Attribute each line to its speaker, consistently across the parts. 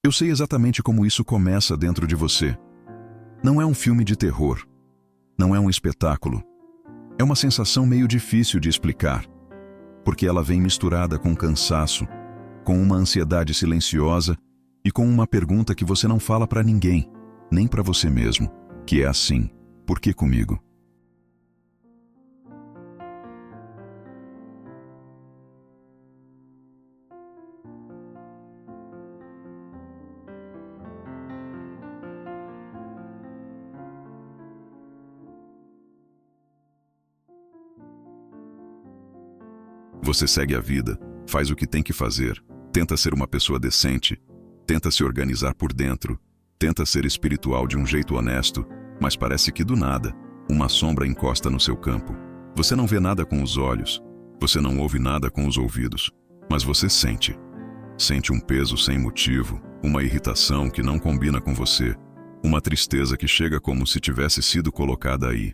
Speaker 1: Eu sei exatamente como isso começa dentro de você. Não é um filme de terror. Não é um espetáculo. É uma sensação meio difícil de explicar, porque ela vem misturada com cansaço, com uma ansiedade silenciosa e com uma pergunta que você não fala para ninguém, nem para você mesmo, que é assim: por que comigo? Você segue a vida, faz o que tem que fazer, tenta ser uma pessoa decente, tenta se organizar por dentro, tenta ser espiritual de um jeito honesto, mas parece que do nada, uma sombra encosta no seu campo. Você não vê nada com os olhos, você não ouve nada com os ouvidos, mas você sente. Sente um peso sem motivo, uma irritação que não combina com você, uma tristeza que chega como se tivesse sido colocada aí.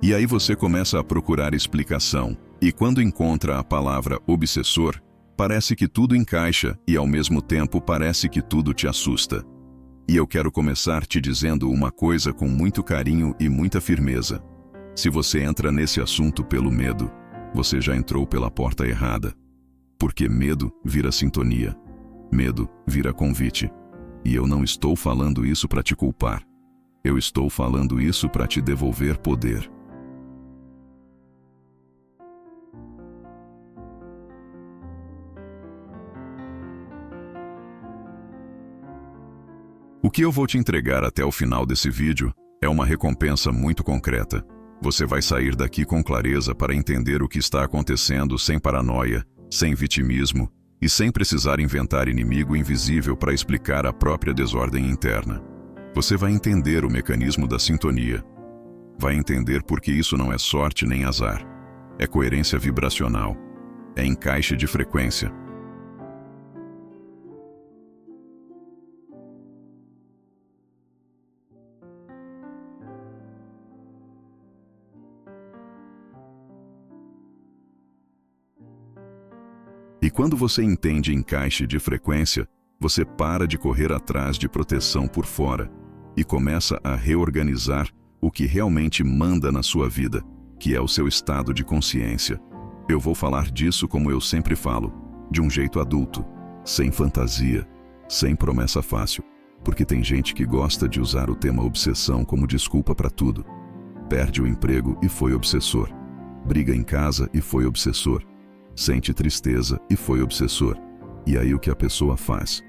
Speaker 1: E aí você começa a procurar explicação, e quando encontra a palavra obsessor, parece que tudo encaixa e ao mesmo tempo parece que tudo te assusta. E eu quero começar te dizendo uma coisa com muito carinho e muita firmeza. Se você entra nesse assunto pelo medo, você já entrou pela porta errada. Porque medo vira sintonia. Medo vira convite. E eu não estou falando isso para te culpar. Eu estou falando isso para te devolver poder. O que eu vou te entregar até o final desse vídeo é uma recompensa muito concreta. Você vai sair daqui com clareza para entender o que está acontecendo sem paranoia, sem vitimismo e sem precisar inventar inimigo invisível para explicar a própria desordem interna. Você vai entender o mecanismo da sintonia. Vai entender porque isso não é sorte nem azar. É coerência vibracional. É encaixe de frequência. E quando você entende encaixe de frequência, você para de correr atrás de proteção por fora e começa a reorganizar o que realmente manda na sua vida, que é o seu estado de consciência. Eu vou falar disso como eu sempre falo, de um jeito adulto, sem fantasia, sem promessa fácil, porque tem gente que gosta de usar o tema obsessão como desculpa para tudo. Perde o emprego e foi obsessor. Briga em casa e foi obsessor. Sente tristeza e foi obsessor. E aí o que a pessoa faz?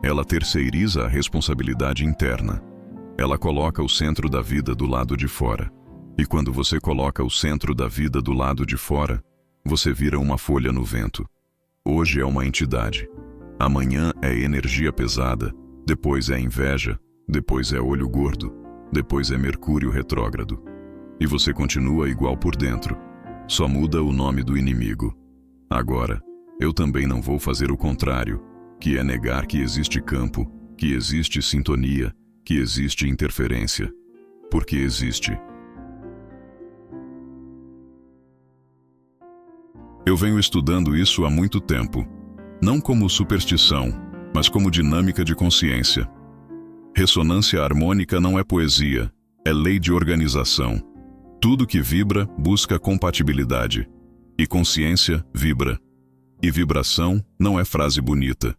Speaker 1: Ela terceiriza a responsabilidade interna. Ela coloca o centro da vida do lado de fora. E quando você coloca o centro da vida do lado de fora, você vira uma folha no vento. Hoje é uma entidade. Amanhã é energia pesada. Depois é inveja. Depois é olho gordo. Depois é Mercúrio retrógrado. E você continua igual por dentro. Só muda o nome do inimigo. Agora, eu também não vou fazer o contrário, que é negar que existe campo, que existe sintonia, que existe interferência. Porque existe. Eu venho estudando isso há muito tempo. Não como superstição, mas como dinâmica de consciência. Ressonância harmônica não é poesia, é lei de organização. Tudo que vibra busca compatibilidade. E consciência vibra. E vibração não é frase bonita.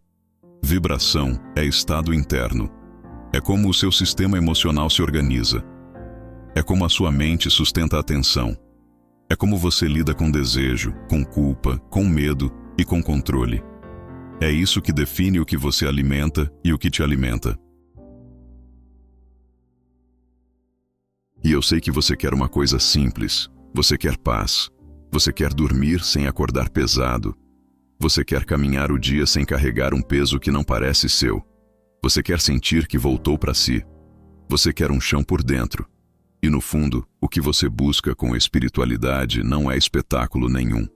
Speaker 1: Vibração é estado interno. É como o seu sistema emocional se organiza. É como a sua mente sustenta a atenção. É como você lida com desejo, com culpa, com medo e com controle. É isso que define o que você alimenta e o que te alimenta. E eu sei que você quer uma coisa simples. Você quer paz. Você quer dormir sem acordar pesado. Você quer caminhar o dia sem carregar um peso que não parece seu. Você quer sentir que voltou para si. Você quer um chão por dentro. E no fundo, o que você busca com espiritualidade não é espetáculo nenhum.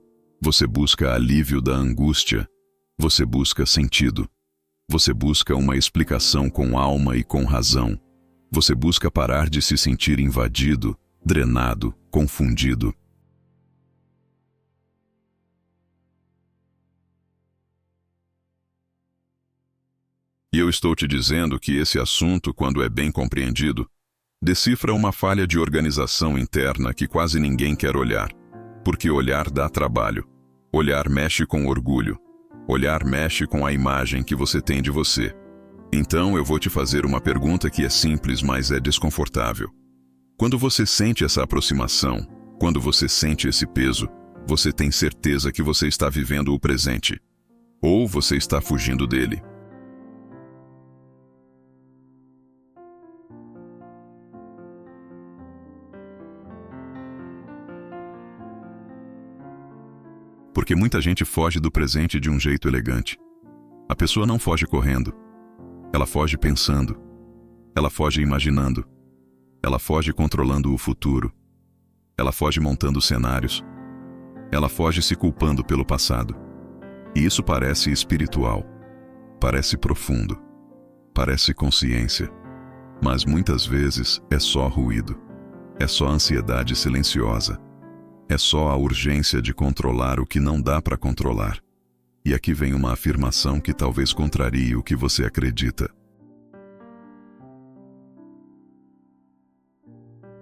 Speaker 1: Você busca alívio da angústia. Você busca sentido. Você busca uma explicação com alma e com razão. Você busca parar de se sentir invadido, drenado, confundido. E eu estou te dizendo que esse assunto, quando é bem compreendido, decifra uma falha de organização interna que quase ninguém quer olhar. Porque olhar dá trabalho. Olhar mexe com orgulho. Olhar mexe com a imagem que você tem de você. Então eu vou te fazer uma pergunta que é simples, mas é desconfortável. Quando você sente essa aproximação, quando você sente esse peso, você tem certeza que você está vivendo o presente? Ou você está fugindo dele? Porque muita gente foge do presente de um jeito elegante. A pessoa não foge correndo. Ela foge pensando. Ela foge imaginando. Ela foge controlando o futuro. Ela foge montando cenários. Ela foge se culpando pelo passado. E isso parece espiritual. Parece profundo. Parece consciência. Mas muitas vezes é só ruído. É só ansiedade silenciosa. É só a urgência de controlar o que não dá para controlar. E aqui vem uma afirmação que talvez contrarie o que você acredita.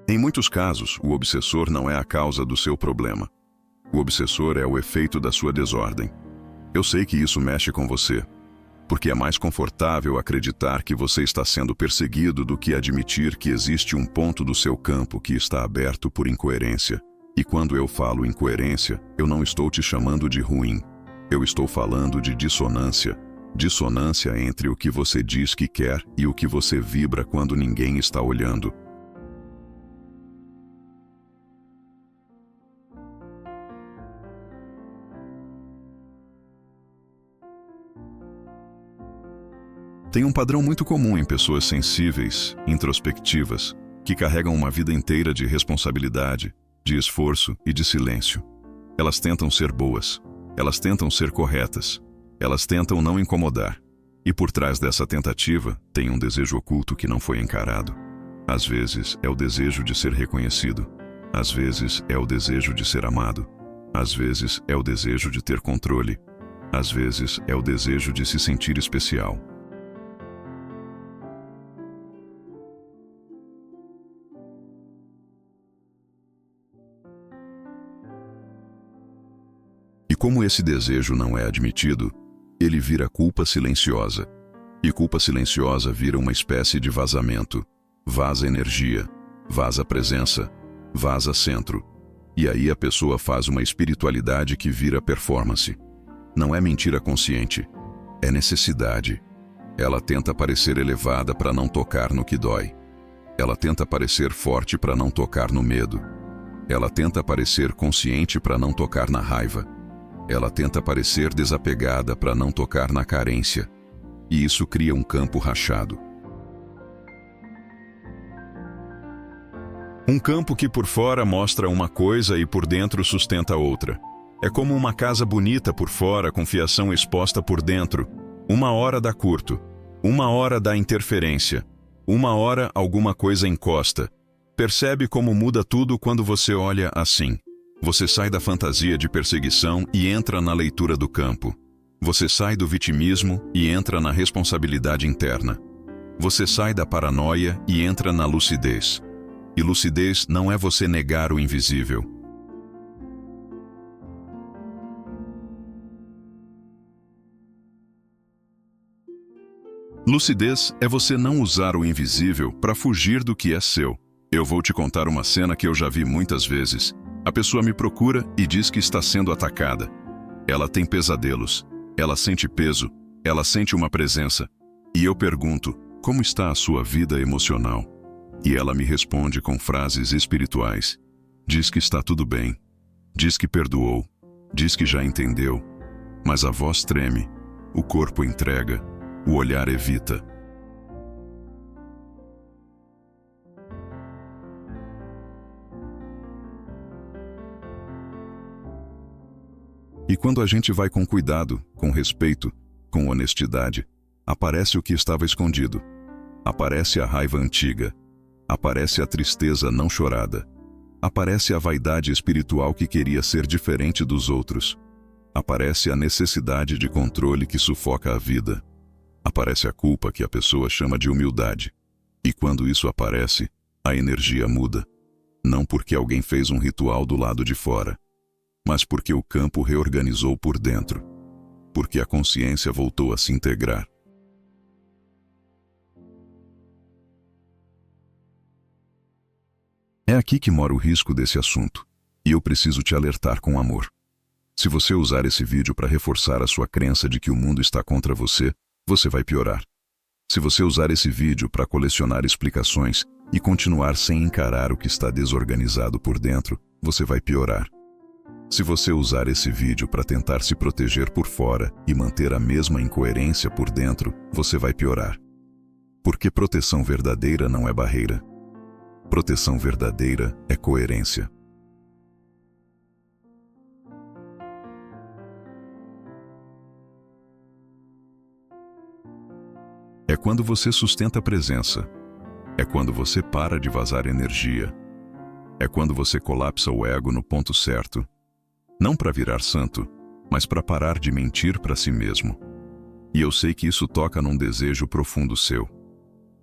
Speaker 1: Em muitos casos, o obsessor não é a causa do seu problema. O obsessor é o efeito da sua desordem. Eu sei que isso mexe com você, porque é mais confortável acreditar que você está sendo perseguido do que admitir que existe um ponto do seu campo que está aberto por incoerência. E quando eu falo incoerência, eu não estou te chamando de ruim. Eu estou falando de dissonância. Dissonância entre o que você diz que quer e o que você vibra quando ninguém está olhando. Tem um padrão muito comum em pessoas sensíveis, introspectivas, que carregam uma vida inteira de responsabilidade, de esforço e de silêncio. Elas tentam ser boas. Elas tentam ser corretas. Elas tentam não incomodar. E por trás dessa tentativa, tem um desejo oculto que não foi encarado. Às vezes é o desejo de ser reconhecido. Às vezes é o desejo de ser amado. Às vezes é o desejo de ter controle. Às vezes é o desejo de se sentir especial. E como esse desejo não é admitido, ele vira culpa silenciosa. E culpa silenciosa vira uma espécie de vazamento. Vaza energia, vaza presença, vaza centro. E aí a pessoa faz uma espiritualidade que vira performance. Não é mentira consciente, é necessidade. Ela tenta parecer elevada para não tocar no que dói. Ela tenta parecer forte para não tocar no medo. Ela tenta parecer consciente para não tocar na raiva. Ela tenta parecer desapegada para não tocar na carência. E isso cria um campo rachado. Um campo que por fora mostra uma coisa e por dentro sustenta outra. É como uma casa bonita por fora com fiação exposta por dentro. Uma hora dá curto. Uma hora dá interferência. Uma hora alguma coisa encosta. Percebe como muda tudo quando você olha assim. Você sai da fantasia de perseguição e entra na leitura do campo. Você sai do vitimismo e entra na responsabilidade interna. Você sai da paranoia e entra na lucidez. E lucidez não é você negar o invisível. Lucidez é você não usar o invisível para fugir do que é seu. Eu vou te contar uma cena que eu já vi muitas vezes. A pessoa me procura e diz que está sendo atacada. Ela tem pesadelos. Ela sente peso. Ela sente uma presença. E eu pergunto, como está a sua vida emocional? E ela me responde com frases espirituais. Diz que está tudo bem. Diz que perdoou. Diz que já entendeu. Mas a voz treme. O corpo entrega. O olhar evita. E quando a gente vai com cuidado, com respeito, com honestidade, aparece o que estava escondido. Aparece a raiva antiga. Aparece a tristeza não chorada. Aparece a vaidade espiritual que queria ser diferente dos outros. Aparece a necessidade de controle que sufoca a vida. Aparece a culpa que a pessoa chama de humildade. E quando isso aparece, a energia muda. Não porque alguém fez um ritual do lado de fora, mas porque o campo reorganizou por dentro. Porque a consciência voltou a se integrar. É aqui que mora o risco desse assunto, e eu preciso te alertar com amor. Se você usar esse vídeo para reforçar a sua crença de que o mundo está contra você, você vai piorar. Se você usar esse vídeo para colecionar explicações e continuar sem encarar o que está desorganizado por dentro, você vai piorar. Se você usar esse vídeo para tentar se proteger por fora e manter a mesma incoerência por dentro, você vai piorar. Porque proteção verdadeira não é barreira. Proteção verdadeira é coerência. É quando você sustenta a presença. É quando você para de vazar energia. É quando você colapsa o ego no ponto certo. Não para virar santo, mas para parar de mentir para si mesmo. E eu sei que isso toca num desejo profundo seu.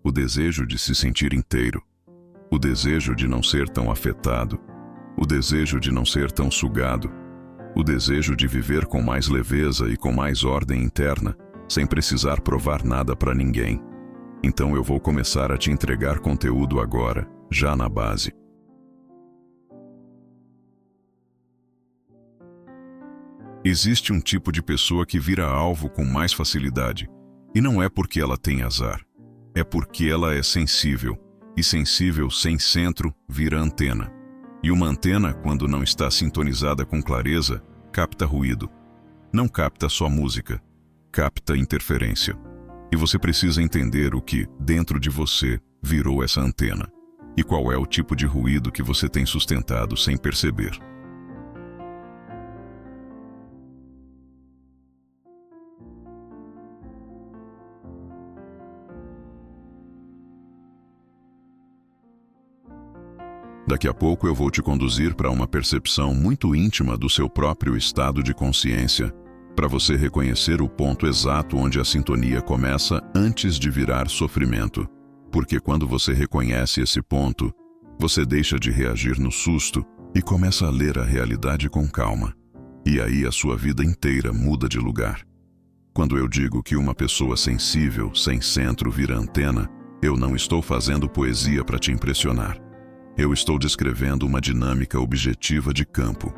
Speaker 1: O desejo de se sentir inteiro. O desejo de não ser tão afetado. O desejo de não ser tão sugado. O desejo de viver com mais leveza e com mais ordem interna, sem precisar provar nada para ninguém. Então eu vou começar a te entregar conteúdo agora, já na base. Existe um tipo de pessoa que vira alvo com mais facilidade, e não é porque ela tem azar. É porque ela é sensível, e sensível sem centro vira antena. E uma antena, quando não está sintonizada com clareza, capta ruído. Não capta só música, capta interferência. E você precisa entender o que, dentro de você, virou essa antena. E qual é o tipo de ruído que você tem sustentado sem perceber. Daqui a pouco eu vou te conduzir para uma percepção muito íntima do seu próprio estado de consciência, para você reconhecer o ponto exato onde a sintonia começa antes de virar sofrimento. Porque quando você reconhece esse ponto, você deixa de reagir no susto e começa a ler a realidade com calma. E aí a sua vida inteira muda de lugar. Quando eu digo que uma pessoa sensível, sem centro, vira antena, eu não estou fazendo poesia para te impressionar. Eu estou descrevendo uma dinâmica objetiva de campo.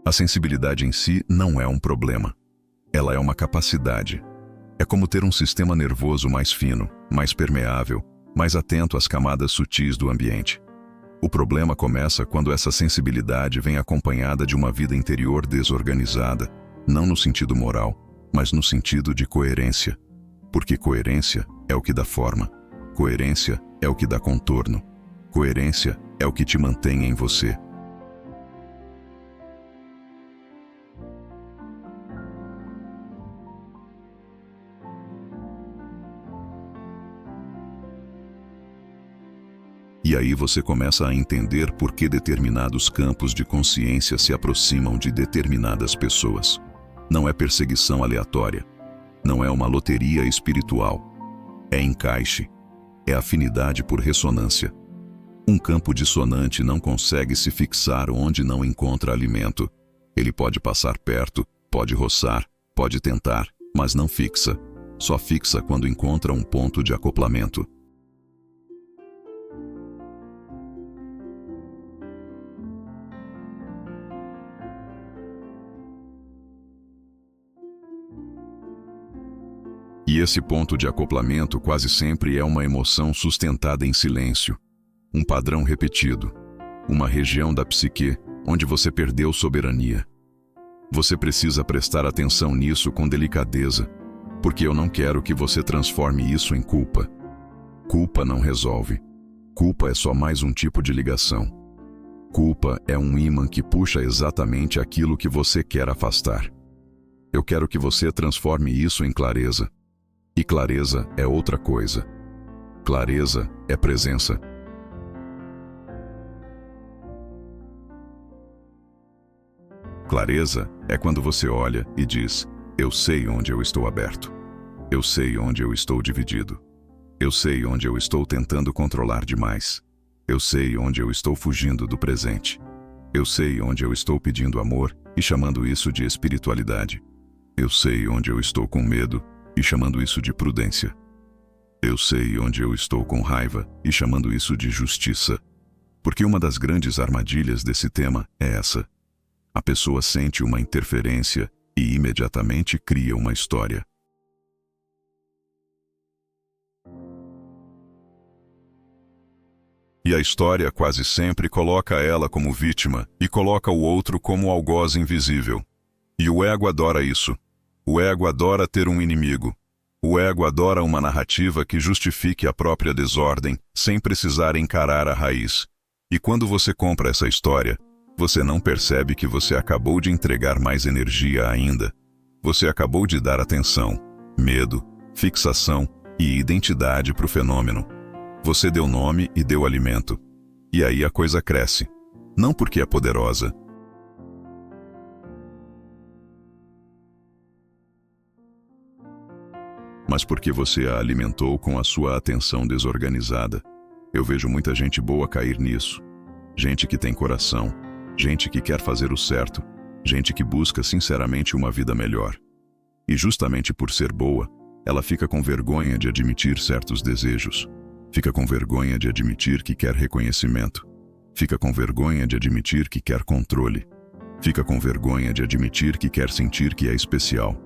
Speaker 1: A sensibilidade em si não é um problema. Ela é uma capacidade. É como ter um sistema nervoso mais fino, mais permeável, mais atento às camadas sutis do ambiente. O problema começa quando essa sensibilidade vem acompanhada de uma vida interior desorganizada, não no sentido moral, mas no sentido de coerência. Porque coerência é o que dá forma. Coerência é o que dá contorno. Coerência é o que te mantém em você. E aí você começa a entender por que determinados campos de consciência se aproximam de determinadas pessoas. Não é perseguição aleatória. Não é uma loteria espiritual. É encaixe. É afinidade por ressonância. Um campo dissonante não consegue se fixar onde não encontra alimento. Ele pode passar perto, pode roçar, pode tentar, mas não fixa. Só fixa quando encontra um ponto de acoplamento. E esse ponto de acoplamento quase sempre é uma emoção sustentada em silêncio, um padrão repetido, uma região da psique onde você perdeu soberania. Você precisa prestar atenção nisso com delicadeza, porque eu não quero que você transforme isso em culpa. Culpa não resolve. Culpa é só mais um tipo de ligação. Culpa é um ímã que puxa exatamente aquilo que você quer afastar. Eu quero que você transforme isso em clareza. E clareza é outra coisa. Clareza é presença. Clareza é quando você olha e diz: eu sei onde eu estou aberto. Eu sei onde eu estou dividido. Eu sei onde eu estou tentando controlar demais. Eu sei onde eu estou fugindo do presente. Eu sei onde eu estou pedindo amor e chamando isso de espiritualidade. Eu sei onde eu estou com medo e chamando isso de prudência. Eu sei onde eu estou com raiva e chamando isso de justiça. Porque uma das grandes armadilhas desse tema é essa. A pessoa sente uma interferência e imediatamente cria uma história. E a história quase sempre coloca ela como vítima e coloca o outro como algoz invisível. E o ego adora isso. O ego adora ter um inimigo. O ego adora uma narrativa que justifique a própria desordem, sem precisar encarar a raiz. E quando você compra essa história, você não percebe que você acabou de entregar mais energia ainda. Você acabou de dar atenção, medo, fixação e identidade para o fenômeno. Você deu nome e deu alimento. E aí a coisa cresce. Não porque é poderosa. Mas porque você a alimentou com a sua atenção desorganizada. Eu vejo muita gente boa cair nisso. Gente que tem coração. Gente que quer fazer o certo. Gente que busca sinceramente uma vida melhor. E justamente por ser boa, ela fica com vergonha de admitir certos desejos. Fica com vergonha de admitir que quer reconhecimento. Fica com vergonha de admitir que quer controle. Fica com vergonha de admitir que quer sentir que é especial.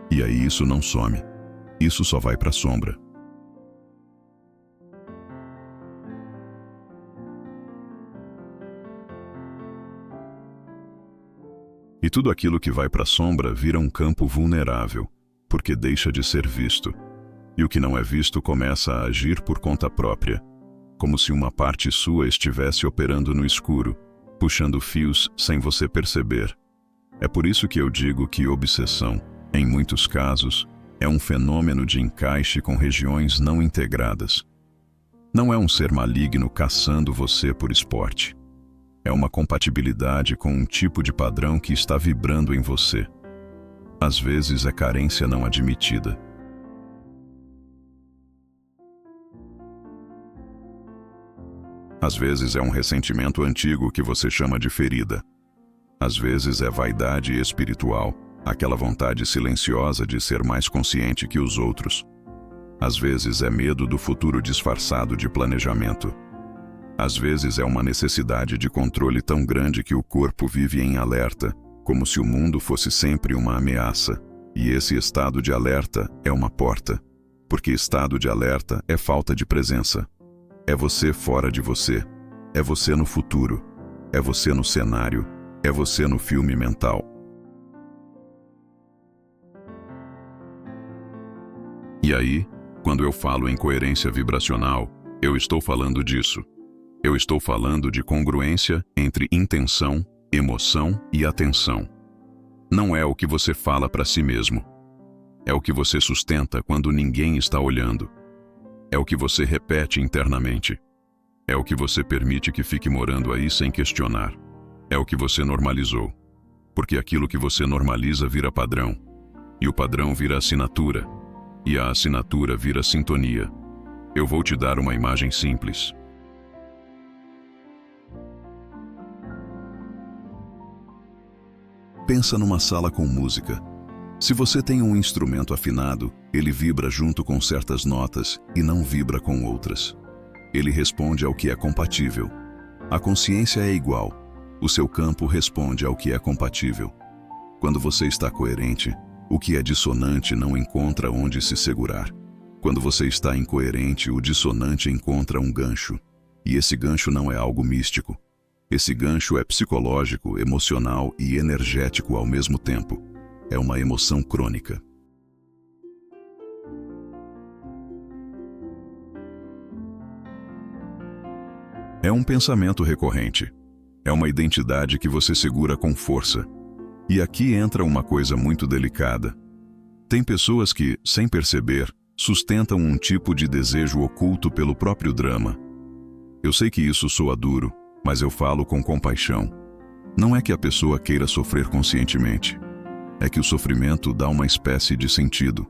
Speaker 1: E aí isso não some. Isso só vai para a sombra. E tudo aquilo que vai para a sombra vira um campo vulnerável, porque deixa de ser visto. E o que não é visto começa a agir por conta própria, como se uma parte sua estivesse operando no escuro, puxando fios sem você perceber. É por isso que eu digo que obsessão, em muitos casos, é um fenômeno de encaixe com regiões não integradas. Não é um ser maligno caçando você por esporte. É uma compatibilidade com um tipo de padrão que está vibrando em você. Às vezes é carência não admitida. Às vezes é um ressentimento antigo que você chama de ferida. Às vezes é vaidade espiritual, aquela vontade silenciosa de ser mais consciente que os outros. Às vezes é medo do futuro disfarçado de planejamento. Às vezes é uma necessidade de controle tão grande que o corpo vive em alerta, como se o mundo fosse sempre uma ameaça. E esse estado de alerta é uma porta, porque estado de alerta é falta de presença. É você fora de você. É você no futuro. É você no cenário. É você no filme mental. E aí, quando eu falo em coerência vibracional, eu estou falando disso. Eu estou falando de congruência entre intenção, emoção e atenção. Não é o que você fala para si mesmo. É o que você sustenta quando ninguém está olhando. É o que você repete internamente. É o que você permite que fique morando aí sem questionar. É o que você normalizou. Porque aquilo que você normaliza vira padrão. E o padrão vira assinatura. E a assinatura vira sintonia. Eu vou te dar uma imagem simples. Pensa numa sala com música. Se você tem um instrumento afinado, ele vibra junto com certas notas e não vibra com outras. Ele responde ao que é compatível. A consciência é igual. O seu campo responde ao que é compatível. Quando você está coerente, o que é dissonante não encontra onde se segurar. Quando você está incoerente, o dissonante encontra um gancho. E esse gancho não é algo místico. Esse gancho é psicológico, emocional e energético ao mesmo tempo. É uma emoção crônica. É um pensamento recorrente. É uma identidade que você segura com força. E aqui entra uma coisa muito delicada. Tem pessoas que, sem perceber, sustentam um tipo de desejo oculto pelo próprio drama. Eu sei que isso soa duro, mas eu falo com compaixão. Não é que a pessoa queira sofrer conscientemente. É que o sofrimento dá uma espécie de sentido.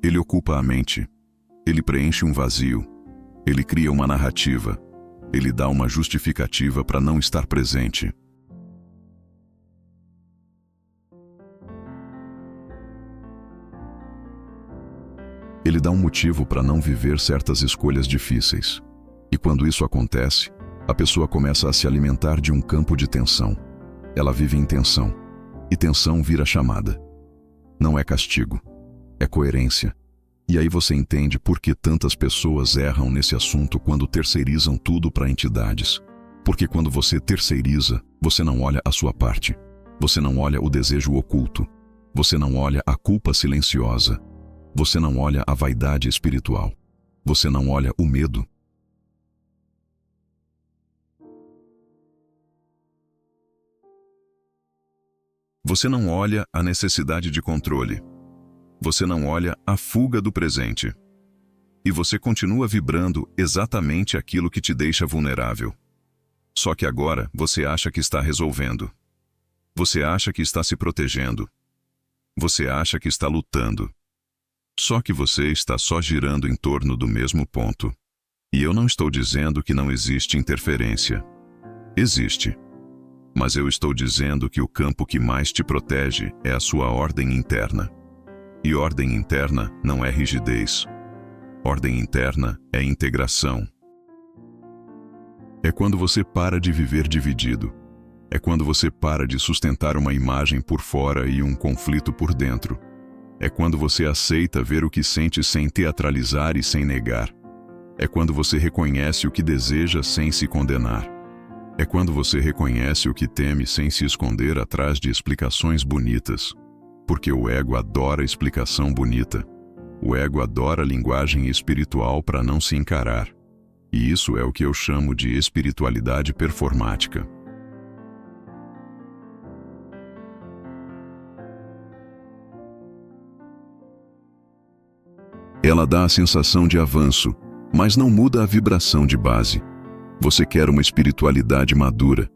Speaker 1: Ele ocupa a mente. Ele preenche um vazio. Ele cria uma narrativa. Ele dá uma justificativa para não estar presente. Ele dá um motivo para não viver certas escolhas difíceis. E quando isso acontece, a pessoa começa a se alimentar de um campo de tensão. Ela vive em tensão. E tensão vira chamada. Não é castigo. É coerência. E aí você entende por que tantas pessoas erram nesse assunto quando terceirizam tudo para entidades. Porque quando você terceiriza, você não olha a sua parte. Você não olha o desejo oculto. Você não olha a culpa silenciosa. Você não olha a vaidade espiritual. Você não olha o medo. Você não olha a necessidade de controle. Você não olha a fuga do presente. E você continua vibrando exatamente aquilo que te deixa vulnerável. Só que agora você acha que está resolvendo. Você acha que está se protegendo. Você acha que está lutando. Só que você está só girando em torno do mesmo ponto. E eu não estou dizendo que não existe interferência. Existe. Mas eu estou dizendo que o campo que mais te protege é a sua ordem interna. E ordem interna não é rigidez. Ordem interna é integração. É quando você para de viver dividido. É quando você para de sustentar uma imagem por fora e um conflito por dentro. É quando você aceita ver o que sente sem teatralizar e sem negar. É quando você reconhece o que deseja sem se condenar. É quando você reconhece o que teme sem se esconder atrás de explicações bonitas. Porque o ego adora explicação bonita. O ego adora linguagem espiritual para não se encarar. E isso é o que eu chamo de espiritualidade performática. Ela dá a sensação de avanço, mas não muda a vibração de base. Você quer uma espiritualidade madura.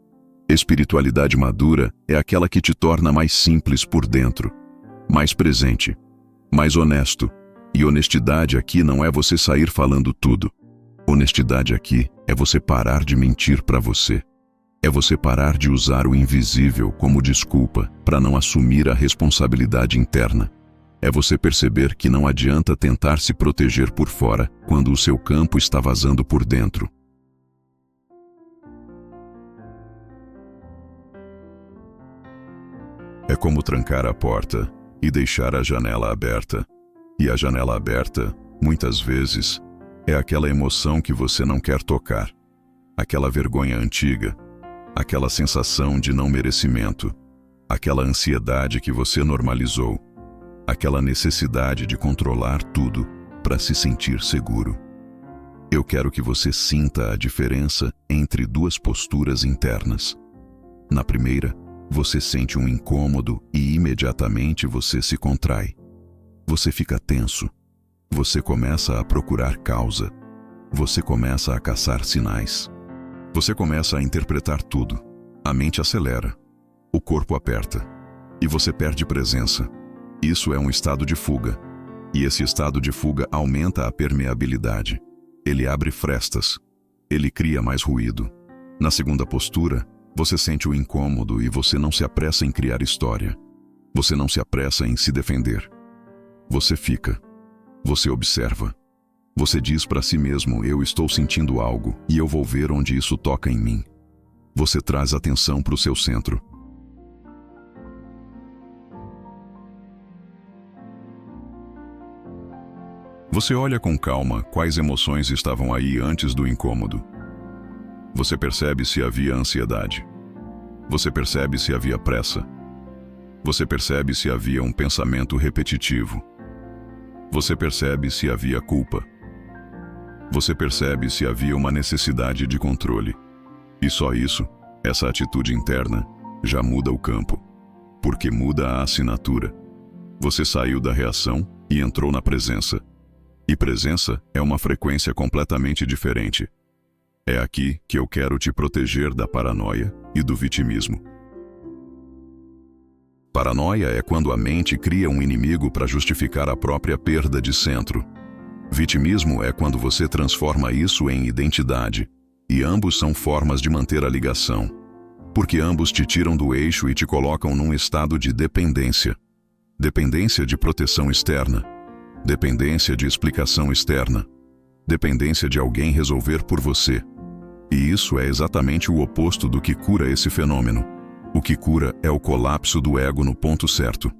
Speaker 1: Espiritualidade madura é aquela que te torna mais simples por dentro, mais presente, mais honesto. E honestidade aqui não é você sair falando tudo. Honestidade aqui é você parar de mentir para você. É você parar de usar o invisível como desculpa para não assumir a responsabilidade interna. É você perceber que não adianta tentar se proteger por fora quando o seu campo está vazando por dentro. É como trancar a porta e deixar a janela aberta. E a janela aberta, muitas vezes, é aquela emoção que você não quer tocar. Aquela vergonha antiga. Aquela sensação de não merecimento. Aquela ansiedade que você normalizou. Aquela necessidade de controlar tudo para se sentir seguro. Eu quero que você sinta a diferença entre duas posturas internas. Na primeira, você sente um incômodo e imediatamente você se contrai. Você fica tenso. Você começa a procurar causa. Você começa a caçar sinais. Você começa a interpretar tudo. A mente acelera. O corpo aperta. E você perde presença. Isso é um estado de fuga. E esse estado de fuga aumenta a permeabilidade. Ele abre frestas. Ele cria mais ruído. Na segunda postura, você sente o incômodo e você não se apressa em criar história. Você não se apressa em se defender. Você fica. Você observa. Você diz para si mesmo: eu estou sentindo algo e eu vou ver onde isso toca em mim. Você traz atenção para o seu centro. Você olha com calma quais emoções estavam aí antes do incômodo. Você percebe se havia ansiedade. Você percebe se havia pressa. Você percebe se havia um pensamento repetitivo. Você percebe se havia culpa. Você percebe se havia uma necessidade de controle. E só isso, essa atitude interna, já muda o campo. Porque muda a assinatura. Você saiu da reação e entrou na presença. E presença é uma frequência completamente diferente. É aqui que eu quero te proteger da paranoia e do vitimismo. Paranoia é quando a mente cria um inimigo para justificar a própria perda de centro. Vitimismo é quando você transforma isso em identidade, e ambos são formas de manter a ligação, porque ambos te tiram do eixo e te colocam num estado de dependência. Dependência de proteção externa, dependência de explicação externa, dependência de alguém resolver por você. E isso é exatamente o oposto do que cura esse fenômeno. O que cura é o colapso do ego no ponto certo.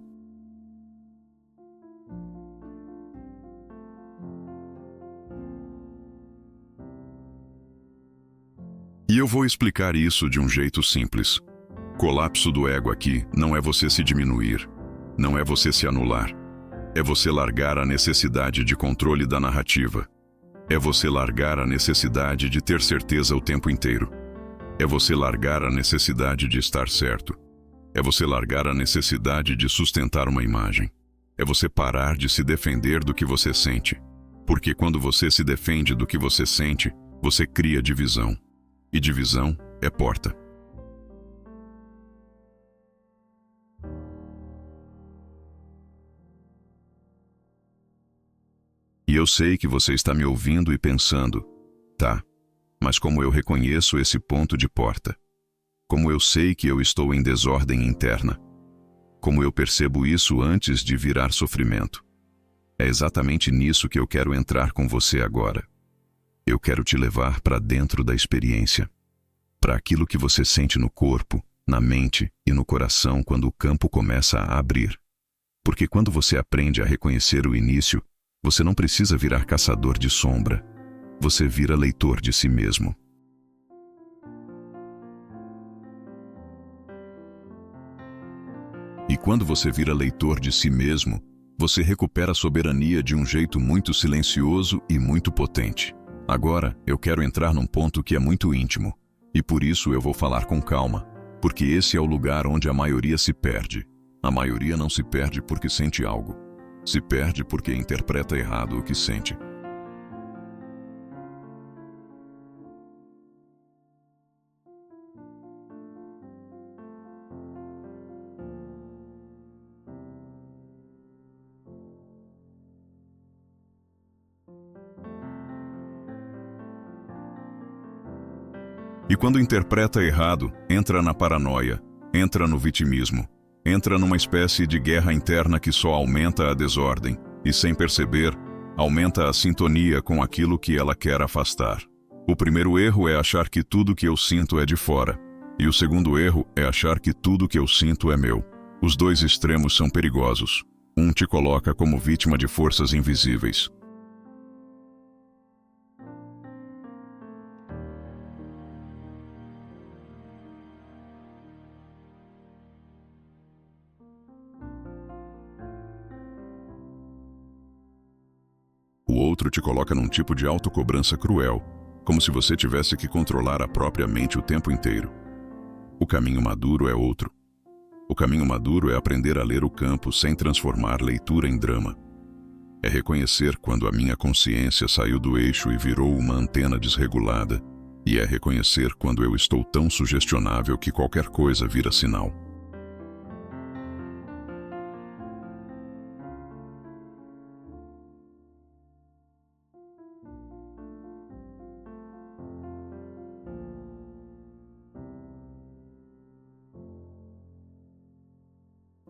Speaker 1: E eu vou explicar isso de um jeito simples. Colapso do ego aqui não é você se diminuir, não é você se anular. É você largar a necessidade de controle da narrativa. É você largar a necessidade de ter certeza o tempo inteiro. É você largar a necessidade de estar certo. É você largar a necessidade de sustentar uma imagem. É você parar de se defender do que você sente. Porque quando você se defende do que você sente, você cria divisão. E divisão é porta. E eu sei que você está me ouvindo e pensando, tá, mas como eu reconheço esse ponto de porta? Como eu sei que eu estou em desordem interna? Como eu percebo isso antes de virar sofrimento? É exatamente nisso que eu quero entrar com você agora. Eu quero te levar para dentro da experiência, para aquilo que você sente no corpo, na mente e no coração quando o campo começa a abrir. Porque quando você aprende a reconhecer o início, você não precisa virar caçador de sombra. Você vira leitor de si mesmo. E quando você vira leitor de si mesmo, você recupera a soberania de um jeito muito silencioso e muito potente. Agora, eu quero entrar num ponto que é muito íntimo, e por isso eu vou falar com calma, porque esse é o lugar onde a maioria se perde. A maioria não se perde porque sente algo. Se perde porque interpreta errado o que sente. E quando interpreta errado, entra na paranoia, entra no vitimismo, entra numa espécie de guerra interna que só aumenta a desordem, e sem perceber, aumenta a sintonia com aquilo que ela quer afastar. O primeiro erro é achar que tudo que eu sinto é de fora, e o segundo erro é achar que tudo que eu sinto é meu. Os dois extremos são perigosos. Um te coloca como vítima de forças invisíveis. O outro te coloca num tipo de autocobrança cruel, como se você tivesse que controlar a própria mente o tempo inteiro. O caminho maduro é outro. O caminho maduro é aprender a ler o campo sem transformar leitura em drama. É reconhecer quando a minha consciência saiu do eixo e virou uma antena desregulada, e é reconhecer quando eu estou tão sugestionável que qualquer coisa vira sinal.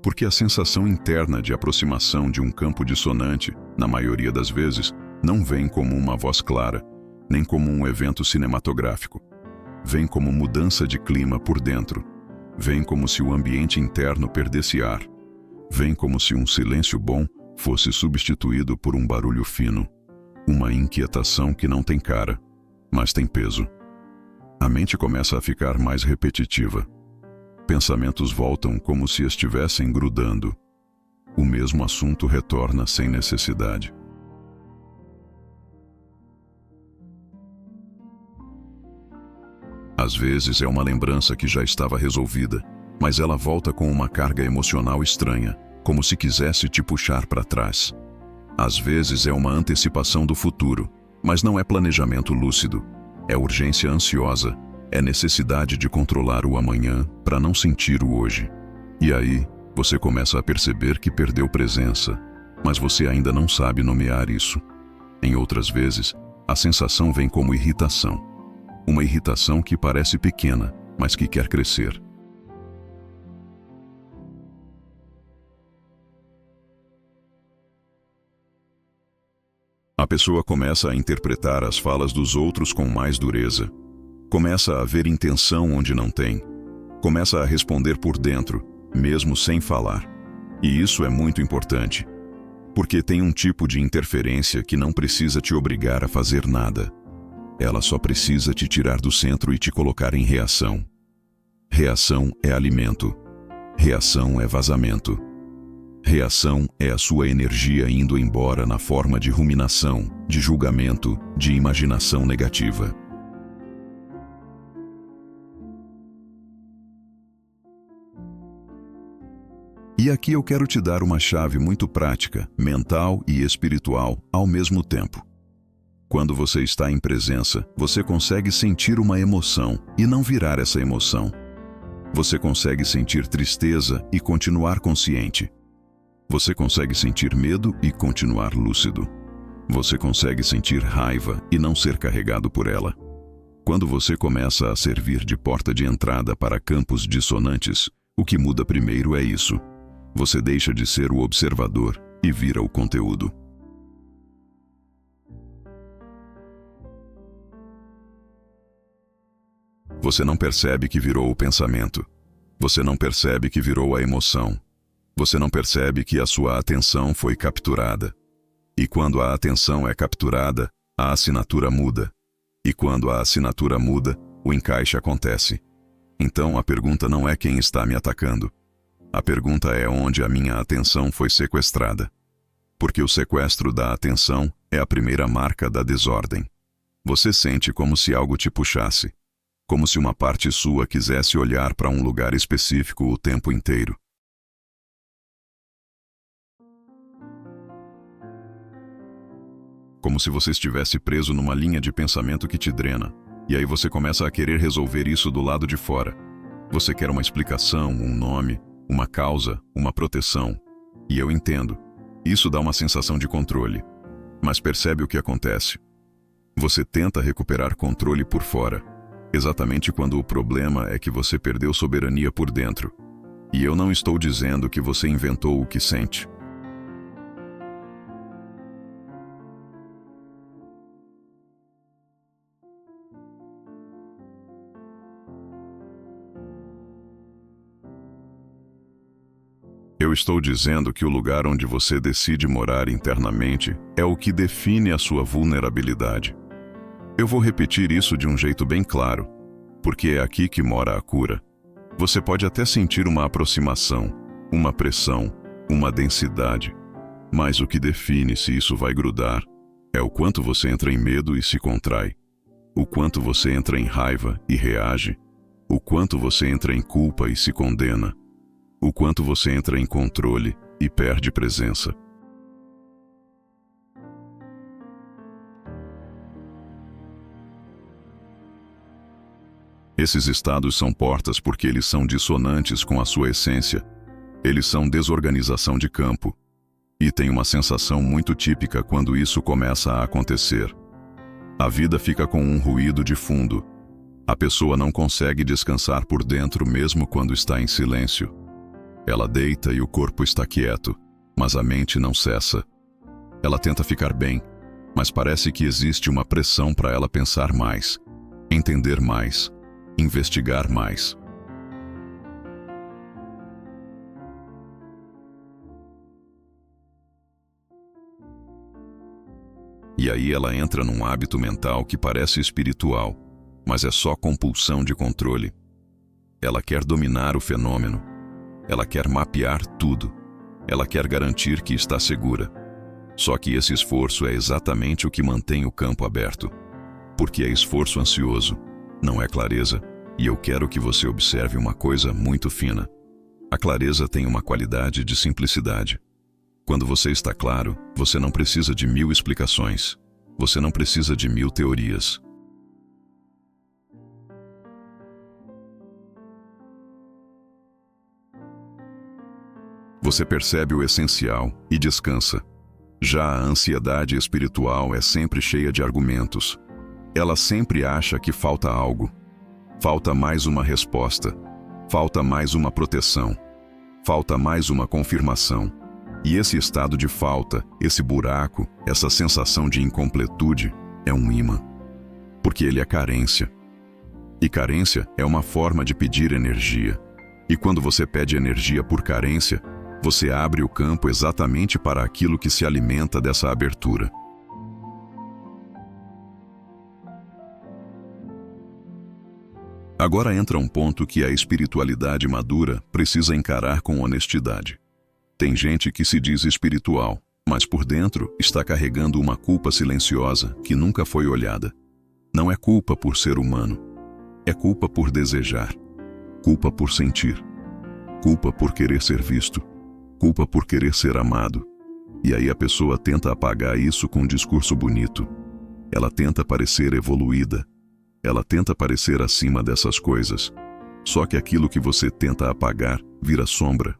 Speaker 1: Porque a sensação interna de aproximação de um campo dissonante, na maioria das vezes, não vem como uma voz clara, nem como um evento cinematográfico. Vem como mudança de clima por dentro. Vem como se o ambiente interno perdesse ar. Vem como se um silêncio bom fosse substituído por um barulho fino. Uma inquietação que não tem cara, mas tem peso. A mente começa a ficar mais repetitiva. Pensamentos voltam como se estivessem grudando. O mesmo assunto retorna sem necessidade. Às vezes é uma lembrança que já estava resolvida, mas ela volta com uma carga emocional estranha, como se quisesse te puxar para trás. Às vezes é uma antecipação do futuro, mas não é planejamento lúcido. É urgência ansiosa, é necessidade de controlar o amanhã para não sentir o hoje. E aí, você começa a perceber que perdeu presença, mas você ainda não sabe nomear isso. Em outras vezes, a sensação vem como irritação. Uma irritação que parece pequena, mas que quer crescer. A pessoa começa a interpretar as falas dos outros com mais dureza. Começa a ver intenção onde não tem. Começa a responder por dentro, mesmo sem falar. E isso é muito importante, porque tem um tipo de interferência que não precisa te obrigar a fazer nada. Ela só precisa te tirar do centro e te colocar em reação. Reação é alimento. Reação é vazamento. Reação é a sua energia indo embora na forma de ruminação, de julgamento, de imaginação negativa. E aqui eu quero te dar uma chave muito prática, mental e espiritual ao mesmo tempo. Quando você está em presença, você consegue sentir uma emoção e não virar essa emoção. Você consegue sentir tristeza e continuar consciente. Você consegue sentir medo e continuar lúcido. Você consegue sentir raiva e não ser carregado por ela. Quando você começa a servir de porta de entrada para campos dissonantes, o que muda primeiro é isso. Você deixa de ser o observador e vira o conteúdo. Você não percebe que virou o pensamento. Você não percebe que virou a emoção. Você não percebe que a sua atenção foi capturada. E quando a atenção é capturada, a assinatura muda. E quando a assinatura muda, o encaixe acontece. Então a pergunta não é quem está me atacando. A pergunta é onde a minha atenção foi sequestrada. Porque o sequestro da atenção é a primeira marca da desordem. Você sente como se algo te puxasse. Como se uma parte sua quisesse olhar para um lugar específico o tempo inteiro. Como se você estivesse preso numa linha de pensamento que te drena. E aí você começa a querer resolver isso do lado de fora. Você quer uma explicação, um nome, uma causa, uma proteção. E eu entendo. Isso dá uma sensação de controle. Mas percebe o que acontece? Você tenta recuperar controle por fora. Exatamente quando o problema é que você perdeu soberania por dentro. E eu não estou dizendo que você inventou o que sente. Eu estou dizendo que o lugar onde você decide morar internamente é o que define a sua vulnerabilidade. Eu vou repetir isso de um jeito bem claro, porque é aqui que mora a cura. Você pode até sentir uma aproximação, uma pressão, uma densidade, mas o que define se isso vai grudar é o quanto você entra em medo e se contrai, o quanto você entra em raiva e reage, o quanto você entra em culpa e se condena, o quanto você entra em controle e perde presença. Esses estados são portas porque eles são dissonantes com a sua essência. Eles são desorganização de campo. E tem uma sensação muito típica quando isso começa a acontecer. A vida fica com um ruído de fundo. A pessoa não consegue descansar por dentro mesmo quando está em silêncio. Ela deita e o corpo está quieto, mas a mente não cessa. Ela tenta ficar bem, mas parece que existe uma pressão para ela pensar mais, entender mais, investigar mais. E aí ela entra num hábito mental que parece espiritual, mas é só compulsão de controle. Ela quer dominar o fenômeno. Ela quer mapear tudo. Ela quer garantir que está segura. Só que esse esforço é exatamente o que mantém o campo aberto. Porque é esforço ansioso, não é clareza, E eu quero que você observe uma coisa muito fina. A clareza tem uma qualidade de simplicidade. Quando você está claro, você não precisa de 1000 explicações. Você não precisa de 1000 teorias. Você percebe o essencial e descansa. Já a ansiedade espiritual é sempre cheia de argumentos. Ela sempre acha que falta algo. Falta mais uma resposta. Falta mais uma proteção. Falta mais uma confirmação. E esse estado de falta, esse buraco, essa sensação de incompletude, é um imã. Porque ele é carência. E carência é uma forma de pedir energia. E quando você pede energia por carência, você abre o campo exatamente para aquilo que se alimenta dessa abertura. Agora entra um ponto que a espiritualidade madura precisa encarar com honestidade. Tem gente que se diz espiritual, mas por dentro está carregando uma culpa silenciosa que nunca foi olhada. Não é culpa por ser humano. É culpa por desejar. Culpa por sentir. Culpa por querer ser visto. Culpa por querer ser amado. E aí a pessoa tenta apagar isso com um discurso bonito. Ela tenta parecer evoluída. Ela tenta parecer acima dessas coisas. Só que aquilo que você tenta apagar vira sombra.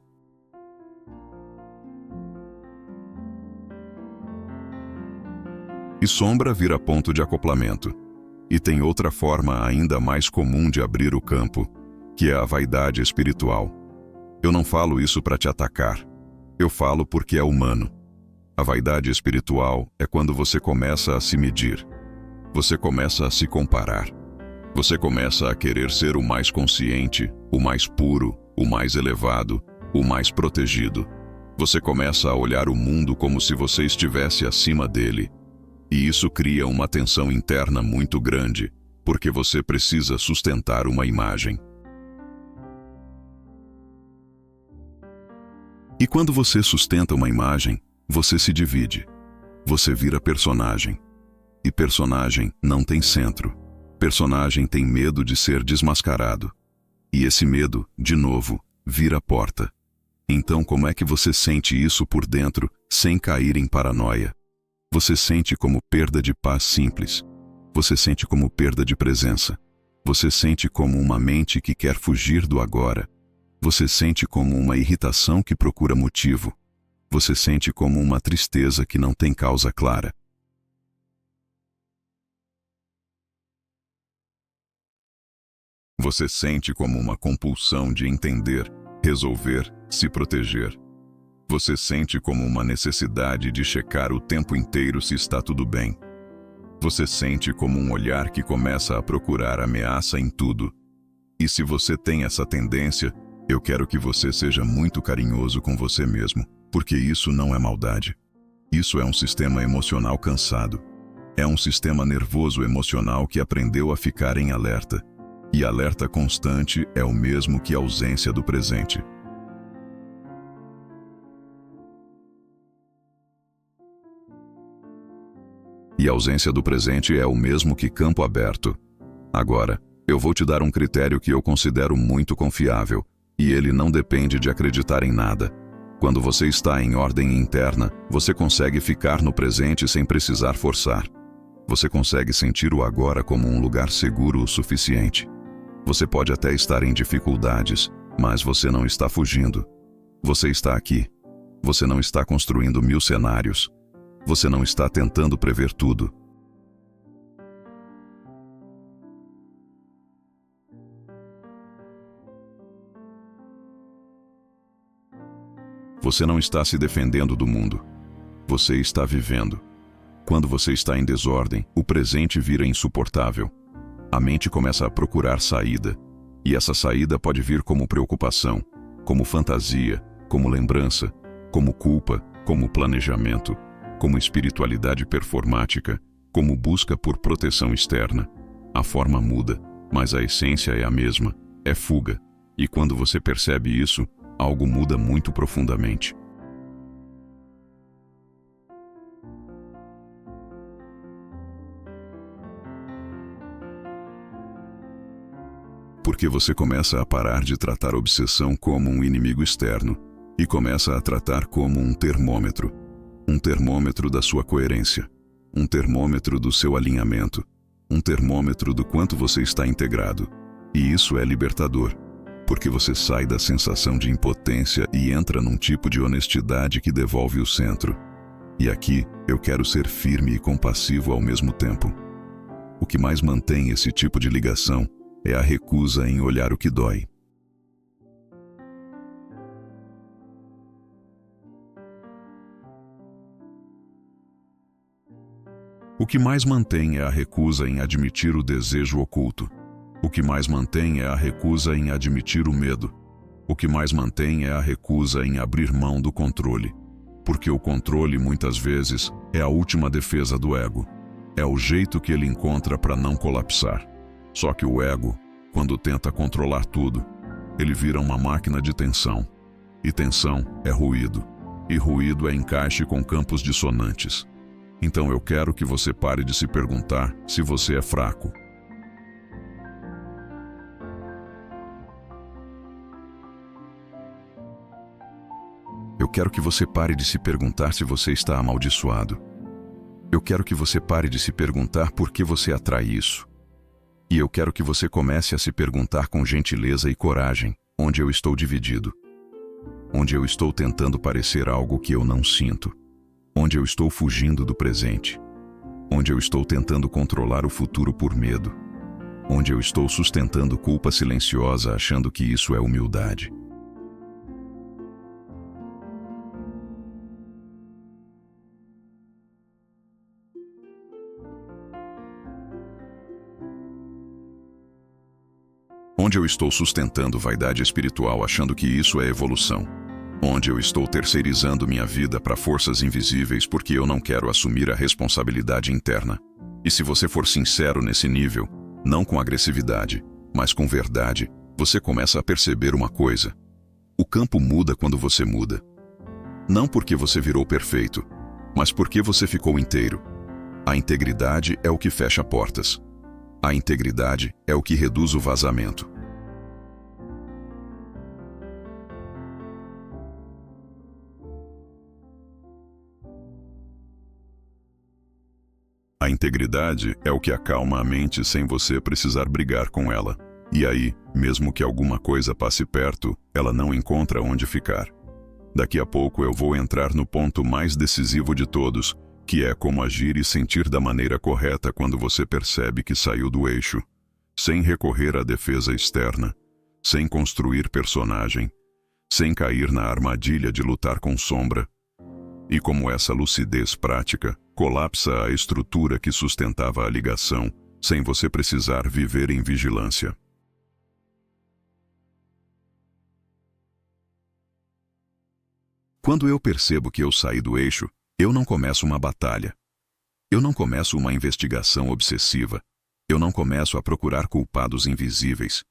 Speaker 1: E sombra vira ponto de acoplamento. E tem outra forma ainda mais comum de abrir o campo, que é a vaidade espiritual. Eu não falo isso para te atacar. Eu falo porque é humano. A vaidade espiritual é quando você começa a se medir. Você começa a se comparar. Você começa a querer ser o mais consciente, o mais puro, o mais elevado, o mais protegido. Você começa a olhar o mundo como se você estivesse acima dele. E isso cria uma tensão interna muito grande, porque você precisa sustentar uma imagem. E quando você sustenta uma imagem, você se divide. Você vira personagem. E personagem não tem centro. Personagem tem medo de ser desmascarado. E esse medo, de novo, vira porta. Então como é que você sente isso por dentro, sem cair em paranoia? Você sente como perda de paz simples. Você sente como perda de presença. Você sente como uma mente que quer fugir do agora. Você sente como uma irritação que procura motivo. Você sente como uma tristeza que não tem causa clara. Você sente como uma compulsão de entender, resolver, se proteger. Você sente como uma necessidade de checar o tempo inteiro se está tudo bem. Você sente como um olhar que começa a procurar ameaça em tudo. E se você tem essa tendência, eu quero que você seja muito carinhoso com você mesmo, porque isso não é maldade. Isso é um sistema emocional cansado. É um sistema nervoso emocional que aprendeu a ficar em alerta. E alerta constante é o mesmo que ausência do presente. E a ausência do presente é o mesmo que campo aberto. Agora, eu vou te dar um critério que eu considero muito confiável, e ele não depende de acreditar em nada. Quando você está em ordem interna, você consegue ficar no presente sem precisar forçar. Você consegue sentir o agora como um lugar seguro o suficiente. Você pode até estar em dificuldades, mas você não está fugindo. Você está aqui. Você não está construindo 1000 cenários. Você não está tentando prever tudo. Você não está se defendendo do mundo. Você está vivendo. Quando você está em desordem, o presente vira insuportável. A mente começa a procurar saída. E essa saída pode vir como preocupação, como fantasia, como lembrança, como culpa, como planejamento, como espiritualidade performática, como busca por proteção externa. A forma muda, mas a essência é a mesma, é fuga. E quando você percebe isso, algo muda muito profundamente. Porque você começa a parar de tratar a obsessão como um inimigo externo e começa a tratar como um termômetro da sua coerência, um termômetro do seu alinhamento, um termômetro do quanto você está integrado. E isso é libertador, porque você sai da sensação de impotência e entra num tipo de honestidade que devolve o centro. E aqui eu quero ser firme e compassivo ao mesmo tempo. O que mais mantém esse tipo de ligação é a recusa em olhar o que dói. O que mais mantém é a recusa em admitir o desejo oculto. O que mais mantém é a recusa em admitir o medo. O que mais mantém é a recusa em abrir mão do controle. Porque o controle, muitas vezes, é a última defesa do ego. É o jeito que ele encontra para não colapsar. Só que o ego, quando tenta controlar tudo, ele vira uma máquina de tensão. E tensão é ruído. E ruído é encaixe com campos dissonantes. Então eu quero que você pare de se perguntar se você é fraco. Eu quero que você pare de se perguntar se você está amaldiçoado. Eu quero que você pare de se perguntar por que você atrai isso. E eu quero que você comece a se perguntar com gentileza e coragem, onde eu estou dividido. Onde eu estou tentando parecer algo que eu não sinto. Onde eu estou fugindo do presente. Onde eu estou tentando controlar o futuro por medo. Onde eu estou sustentando culpa silenciosa achando que isso é humildade. Onde eu estou sustentando vaidade espiritual achando que isso é evolução. Onde eu estou terceirizando minha vida para forças invisíveis porque eu não quero assumir a responsabilidade interna. E se você for sincero nesse nível, não com agressividade, mas com verdade, você começa a perceber uma coisa. O campo muda quando você muda. Não porque você virou perfeito, mas porque você ficou inteiro. A integridade é o que fecha portas. A integridade é o que reduz o vazamento. A integridade é o que acalma a mente sem você precisar brigar com ela. E aí, mesmo que alguma coisa passe perto, ela não encontra onde ficar. Daqui a pouco eu vou entrar no ponto mais decisivo de todos, que é como agir e sentir da maneira correta quando você percebe que saiu do eixo, sem recorrer à defesa externa, sem construir personagem, sem cair na armadilha de lutar com sombra. E como essa lucidez prática colapsa a estrutura que sustentava a ligação, sem você precisar viver em vigilância. Quando eu percebo que eu saí do eixo, eu não começo uma batalha. Eu não começo uma investigação obsessiva. Eu não começo a procurar culpados invisíveis.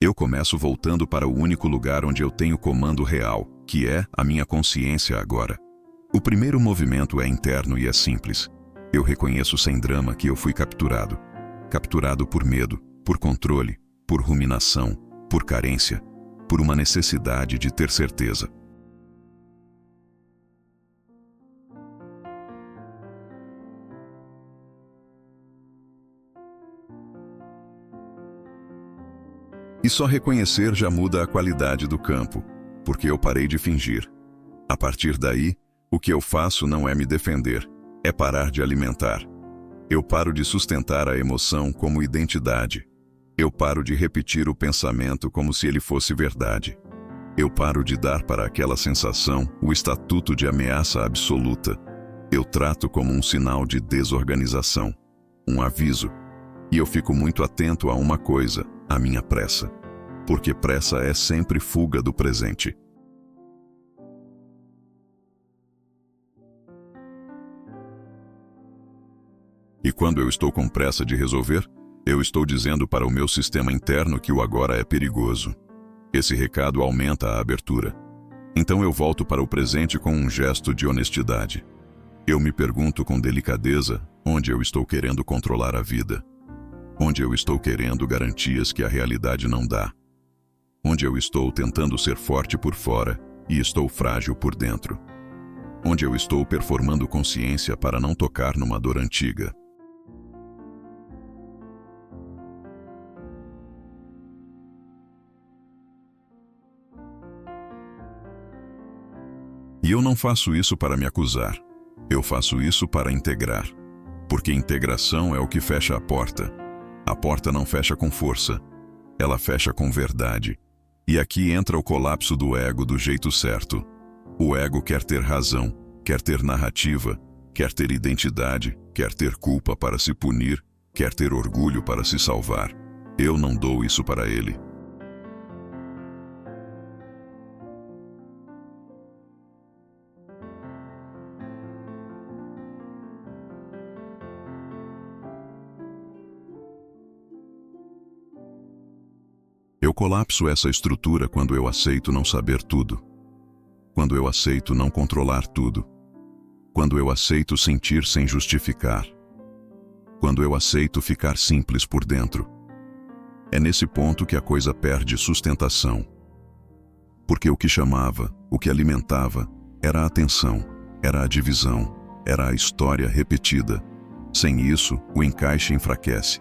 Speaker 1: Eu começo voltando para o único lugar onde eu tenho comando real, que é a minha consciência agora. O primeiro movimento é interno e é simples. Eu reconheço sem drama que eu fui capturado. Capturado por medo, por controle, por ruminação, por carência, por uma necessidade de ter certeza. E só reconhecer já muda a qualidade do campo, porque eu parei de fingir. A partir daí, o que eu faço não é me defender, é parar de alimentar. Eu paro de sustentar a emoção como identidade. Eu paro de repetir o pensamento como se ele fosse verdade. Eu paro de dar para aquela sensação o estatuto de ameaça absoluta. Eu trato como um sinal de desorganização, um aviso. E eu fico muito atento a uma coisa, a minha pressa. Porque pressa é sempre fuga do presente. E quando eu estou com pressa de resolver, eu estou dizendo para o meu sistema interno que o agora é perigoso. Esse recado aumenta a abertura. Então eu volto para o presente com um gesto de honestidade. Eu me pergunto com delicadeza onde eu estou querendo controlar a vida. onde eu estou querendo garantias que a realidade não dá, onde eu estou tentando ser forte por fora e estou frágil por dentro, onde eu estou performando consciência para não tocar numa dor antiga. E eu não faço isso para me acusar. Eu faço isso para integrar. Porque integração é o que fecha a porta. A porta não fecha com força. Ela fecha com verdade. E aqui entra o colapso do ego do jeito certo. O ego quer ter razão, quer ter narrativa, quer ter identidade, quer ter culpa para se punir, quer ter orgulho para se salvar. Eu não dou isso para ele. Eu colapso essa estrutura quando eu aceito não saber tudo. Quando eu aceito não controlar tudo. Quando eu aceito sentir sem justificar. Quando eu aceito ficar simples por dentro. É nesse ponto que a coisa perde sustentação. Porque o que chamava, o que alimentava, era a atenção, era a divisão, era a história repetida. Sem isso, o encaixe enfraquece.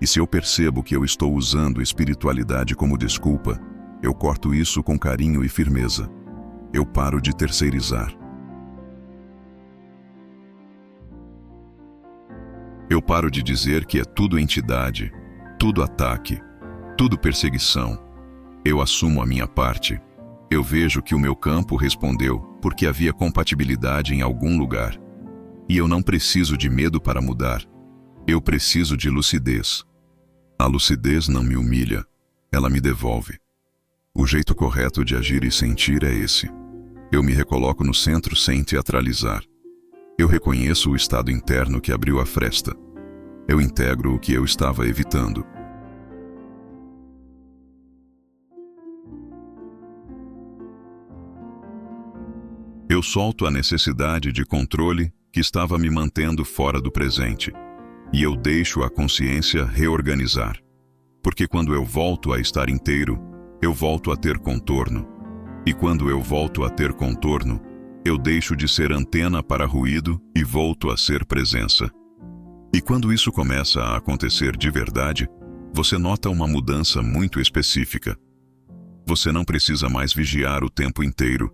Speaker 1: E se eu percebo que eu estou usando espiritualidade como desculpa, eu corto isso com carinho e firmeza. Eu paro de terceirizar. Eu paro de dizer que é tudo entidade, tudo ataque, tudo perseguição. Eu assumo a minha parte. Eu vejo que o meu campo respondeu porque havia compatibilidade em algum lugar. E eu não preciso de medo para mudar. Eu preciso de lucidez. A lucidez não me humilha, ela me devolve. O jeito correto de agir e sentir é esse. Eu me recoloco no centro sem teatralizar. Eu reconheço o estado interno que abriu a fresta. Eu integro o que eu estava evitando. Eu solto a necessidade de controle que estava me mantendo fora do presente. E eu deixo a consciência reorganizar. Porque quando eu volto a estar inteiro, eu volto a ter contorno. E quando eu volto a ter contorno, eu deixo de ser antena para ruído e volto a ser presença. E quando isso começa a acontecer de verdade, você nota uma mudança muito específica. Você não precisa mais vigiar o tempo inteiro,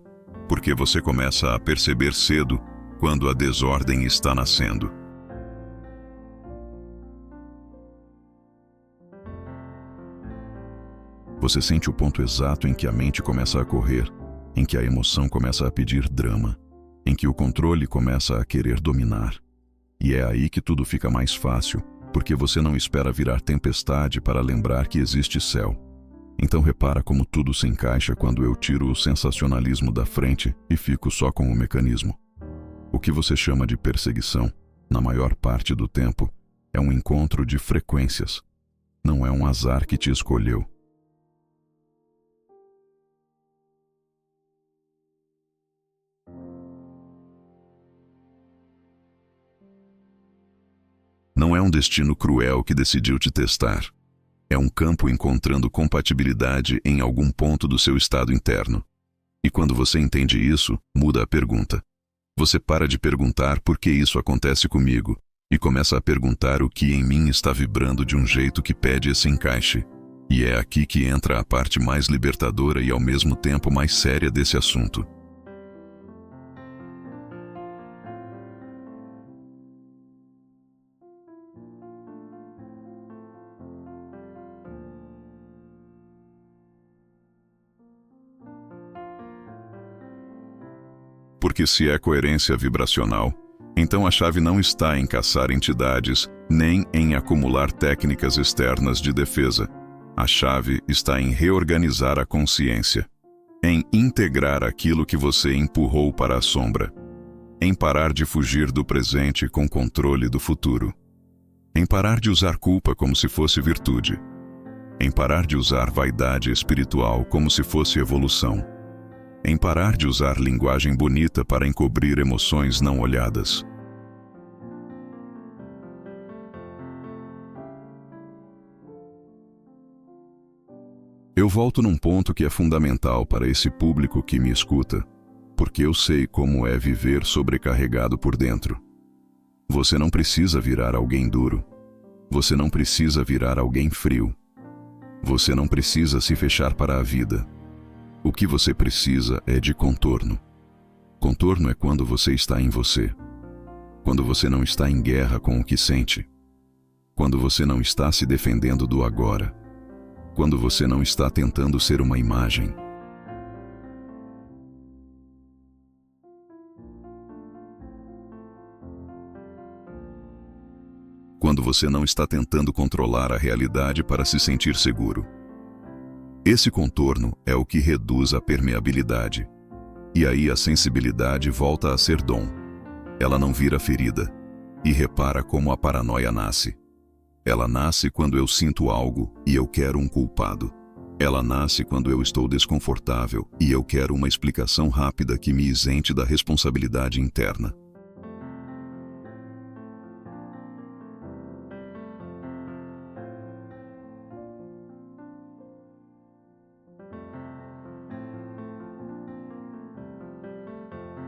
Speaker 1: porque você começa a perceber cedo quando a desordem está nascendo. Você sente o ponto exato em que a mente começa a correr, em que a emoção começa a pedir drama, em que o controle começa a querer dominar. E é aí que tudo fica mais fácil, porque você não espera virar tempestade para lembrar que existe céu. Então repara como tudo se encaixa quando eu tiro o sensacionalismo da frente e fico só com o mecanismo. O que você chama de perseguição, na maior parte do tempo, é um encontro de frequências. Não é um azar que te escolheu. Não é um destino cruel que decidiu te testar. É um campo encontrando compatibilidade em algum ponto do seu estado interno. E quando você entende isso, muda a pergunta. Você para de perguntar por que isso acontece comigo e começa a perguntar o que em mim está vibrando de um jeito que pede esse encaixe. E é aqui que entra a parte mais libertadora e ao mesmo tempo mais séria desse assunto. Porque se é coerência vibracional, então a chave não está em caçar entidades, nem em acumular técnicas externas de defesa. A chave está em reorganizar a consciência, em integrar aquilo que você empurrou para a sombra, em parar de fugir do presente com controle do futuro, em parar de usar culpa como se fosse virtude, em parar de usar vaidade espiritual como se fosse evolução, em parar de usar linguagem bonita para encobrir emoções não olhadas. Eu volto num ponto que é fundamental para esse público que me escuta, porque eu sei como é viver sobrecarregado por dentro. Você não precisa virar alguém duro. Você não precisa virar alguém frio. Você não precisa se fechar para a vida. O que você precisa é de contorno. Contorno é quando você está em você. Quando você não está em guerra com o que sente. Quando você não está se defendendo do agora. Quando você não está tentando ser uma imagem. Quando você não está tentando controlar a realidade para se sentir seguro. Esse contorno é o que reduz a permeabilidade. E aí a sensibilidade volta a ser dom. Ela não vira ferida. E repara como a paranoia nasce. Ela nasce quando eu sinto algo e eu quero um culpado. Ela nasce quando eu estou desconfortável e eu quero uma explicação rápida que me isente da responsabilidade interna.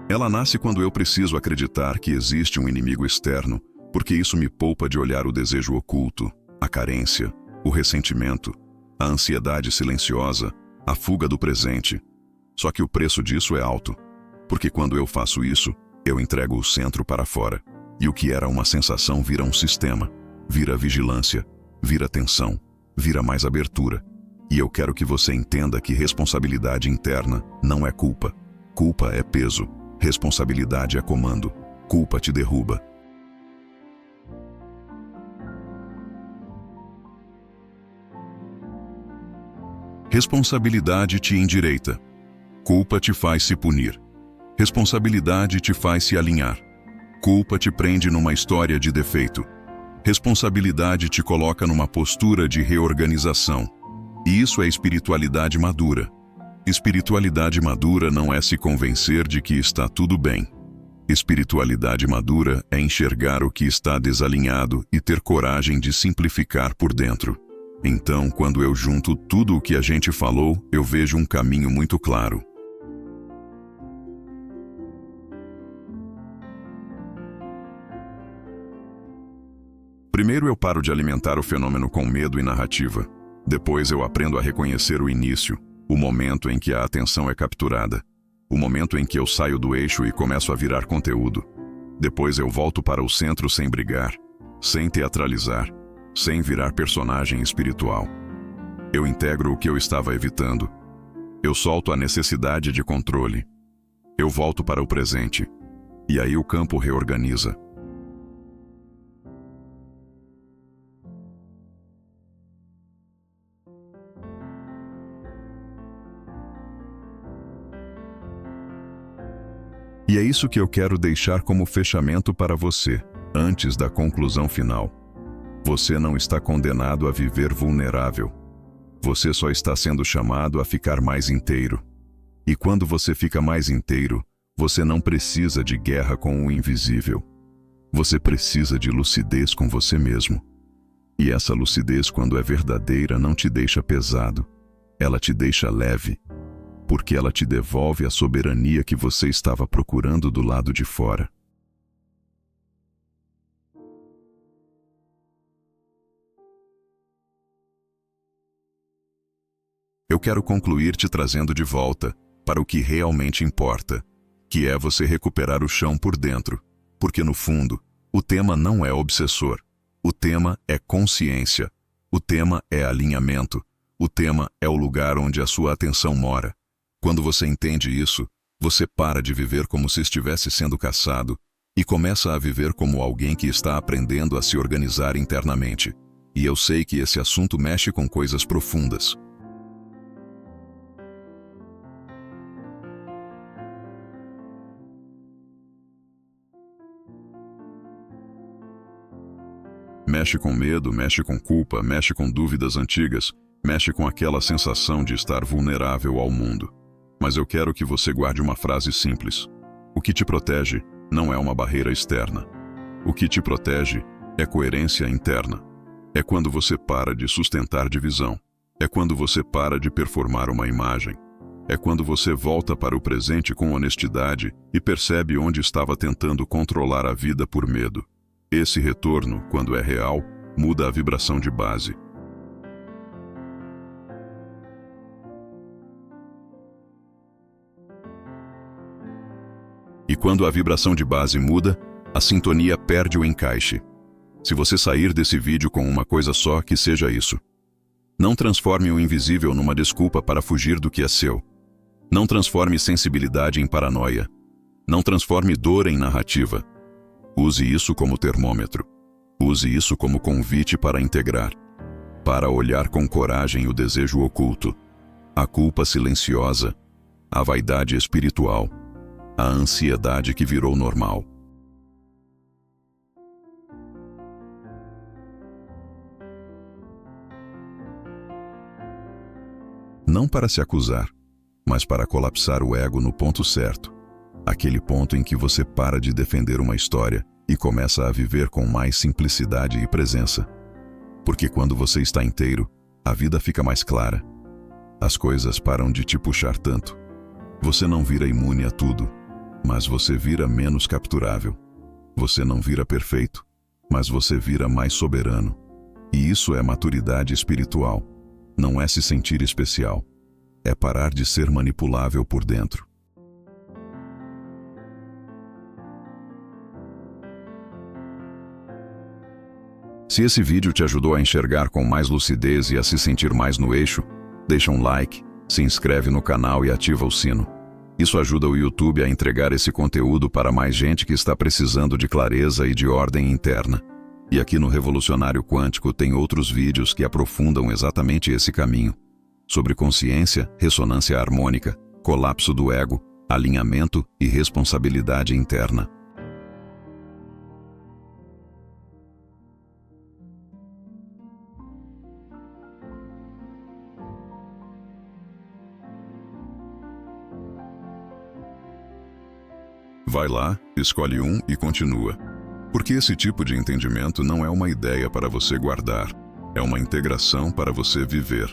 Speaker 1: Ela nasce quando eu preciso acreditar que existe um inimigo externo, porque isso me poupa de olhar o desejo oculto, a carência, o ressentimento, a ansiedade silenciosa, a fuga do presente. Só que o preço disso é alto, porque quando eu faço isso, eu entrego o centro para fora, e o que era uma sensação vira um sistema, vira vigilância, vira tensão, vira mais abertura. E eu quero que você entenda que responsabilidade interna não é culpa. Culpa é peso, responsabilidade é comando, culpa te derruba. Responsabilidade te endireita. Culpa te faz se punir. Responsabilidade te faz se alinhar. Culpa te prende numa história de defeito. Responsabilidade te coloca numa postura de reorganização. E isso é espiritualidade madura. Espiritualidade madura não é se convencer de que está tudo bem. Espiritualidade madura é enxergar o que está desalinhado e ter coragem de simplificar por dentro. Então, quando eu junto tudo o que a gente falou, eu vejo um caminho muito claro. Primeiro eu paro de alimentar o fenômeno com medo e narrativa. Depois eu aprendo a reconhecer o início, o momento em que a atenção é capturada. O momento em que eu saio do eixo e começo a virar conteúdo. Depois eu volto para o centro sem brigar, sem teatralizar, sem virar personagem espiritual. Eu integro o que eu estava evitando. Eu solto a necessidade de controle. Eu volto para o presente. E aí o campo reorganiza. E é isso que eu quero deixar como fechamento para você, antes da conclusão final. Você não está condenado a viver vulnerável. Você só está sendo chamado a ficar mais inteiro. E quando você fica mais inteiro, você não precisa de guerra com o invisível. Você precisa de lucidez com você mesmo. E essa lucidez, quando é verdadeira, não te deixa pesado. Ela te deixa leve. Porque ela te devolve a soberania que você estava procurando do lado de fora. Eu quero concluir te trazendo de volta para o que realmente importa, que é você recuperar o chão por dentro, porque no fundo, o tema não é obsessor, o tema é consciência, o tema é alinhamento, o tema é o lugar onde a sua atenção mora. Quando você entende isso, você para de viver como se estivesse sendo caçado e começa a viver como alguém que está aprendendo a se organizar internamente. E eu sei que esse assunto mexe com coisas profundas. Mexe com medo, mexe com culpa, mexe com dúvidas antigas, mexe com aquela sensação de estar vulnerável ao mundo. Mas eu quero que você guarde uma frase simples. O que te protege não é uma barreira externa. O que te protege é coerência interna. É quando você para de sustentar divisão. É quando você para de performar uma imagem. É quando você volta para o presente com honestidade e percebe onde estava tentando controlar a vida por medo. Esse retorno, quando é real, muda a vibração de base. E quando a vibração de base muda, a sintonia perde o encaixe. Se você sair desse vídeo com uma coisa só, que seja isso. Não transforme o invisível numa desculpa para fugir do que é seu. Não transforme sensibilidade em paranoia. Não transforme dor em narrativa. Use isso como termômetro. Use isso como convite para integrar. Para olhar com coragem o desejo oculto, a culpa silenciosa, a vaidade espiritual, a ansiedade que virou normal. Não para se acusar, mas para colapsar o ego no ponto certo. Aquele ponto em que você para de defender uma história e começa a viver com mais simplicidade e presença. Porque quando você está inteiro, a vida fica mais clara. As coisas param de te puxar tanto. Você não vira imune a tudo, mas você vira menos capturável. Você não vira perfeito, mas você vira mais soberano. E isso é maturidade espiritual. Não é se sentir especial. É parar de ser manipulável por dentro. Se esse vídeo te ajudou a enxergar com mais lucidez e a se sentir mais no eixo, deixa um like, se inscreve no canal e ativa o sino. Isso ajuda o YouTube a entregar esse conteúdo para mais gente que está precisando de clareza e de ordem interna. E aqui no Revolucionário Quântico tem outros vídeos que aprofundam exatamente esse caminho. Sobre consciência, ressonância harmônica, colapso do ego, alinhamento e responsabilidade interna. Vai lá, escolhe um e continua. Porque esse tipo de entendimento não é uma ideia para você guardar, é uma integração para você viver.